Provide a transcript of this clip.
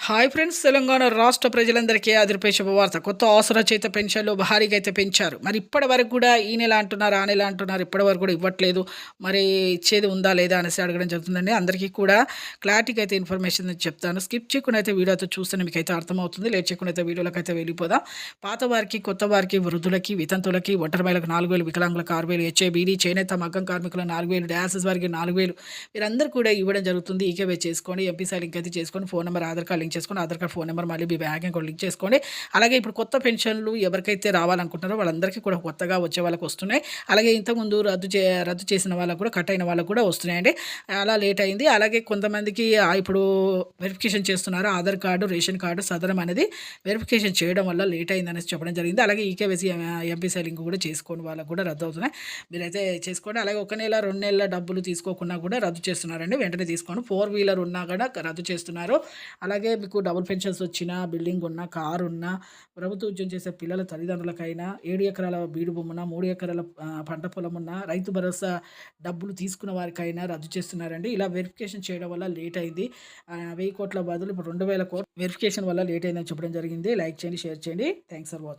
Hi friends, Telangana రాష్ట్ర ప్రజలందరికీ అదిరిపే శుభవార్త. కొత్త ఆసరా చేత పెన్షన్లు భారీగా అయితే పెంచారు. మరి ఇప్పటి వరకు కూడా ఈ నెల అంటున్నారు, ఆ నెల అంటున్నారు, ఇప్పటి వరకు కూడా ఇవ్వట్లేదు. మరి ఇచ్చేది ఉందా లేదా అనేసి అడగడం జరుగుతుందండి. అందరికీ కూడా క్లారిటీగా అయితే ఇన్ఫర్మేషన్ చెప్తాను. స్కిప్ చేయకుండా అయితే వీడియో అయితే చూస్తే మీకు అయితే అర్థమవుతుంది. లేట్ చేయకుండా అయితే వీడియోలోకి అయితే వెళ్ళిపోదాం. పాత వారికి, కొత్త వారికి, వృద్ధులకి, వితంతులకి, ఒంటరి మహిళలకు 4,000, వికలాంగులకు 6,000, హెచ్ఐబీడీ, చేనేత మగ్గం కార్మికులకు 4,000, డయాసిస్ వారికి 4,000 వీరందరూ కూడా ఇవ్వడం జరుగుతుంది. ఈకేవై చేసుకోండి, ఎంపీసీ లింక్ అయితే చేసుకోండి, phone number, Aadhaar card link చేసుకొని, ఆధార్ కార్డ్, ఫోన్ నెంబర్, మళ్ళీ మీ బ్యాంక్ అకౌంట్ లింక్ చేసుకోండి. అలాగే ఇప్పుడు కొత్త పెన్షన్లు ఎవరికైతే రావాలనుకుంటున్నారో వాళ్ళందరికీ కూడా కొత్తగా వచ్చే వాళ్ళకి వస్తున్నాయి. అలాగే ఇంతకుముందు రద్దు చేసిన వాళ్ళకు కూడా, కట్ అయిన వాళ్ళకు కూడా వస్తున్నాయండి. అలా లేట్ అయింది. అలాగే కొంతమందికి ఇప్పుడు వెరిఫికేషన్ చేస్తున్నారు. ఆధార్ కార్డు, రేషన్ కార్డు సదరం అనేది వెరిఫికేషన్ చేయడం వల్ల లేట్ అయిందనేసి చెప్పడం జరిగింది. అలాగే ఈకేవైసీ ఎంపీసీ లింక్ కూడా చేసుకోండి, వాళ్ళకు కూడా రద్దు అవుతున్నాయి. మీరైతే చేసుకోండి. అలాగే 1 నెల 2 నెలల డబ్బులు తీసుకోకుండా కూడా రద్దు చేస్తున్నారండి. వెంటనే తీసుకోండి. 4 వీలర్ ఉన్నా కూడా రద్దు చేస్తున్నారు. అలాగే మీకు డబుల్ పెన్షన్స్ వచ్చినా, బిల్డింగ్ ఉన్నా, కారు ఉన్నా, ప్రభుత్వ ఉద్యోగం చేసే పిల్లల తల్లిదండ్రులకైనా, 7 ఎకరాల బీడు భూమున్నా, 3 ఎకరాల పంట పొలం ఉన్నా, రైతు భరోసా డబ్బులు తీసుకున్న వారికైనా రద్దు చేస్తున్నారండి. ఇలా వెరిఫికేషన్ చేయడం వల్ల లేట్ అయింది. 1000 కోట్ల బదులు ఇప్పుడు 2,000 కోట్లు వెరిఫికేషన్ వల్ల లేట్ అయిందని చెప్పడం జరిగింది. లైక్ చేయండి, షేర్ చేయండి. Thanks for watching.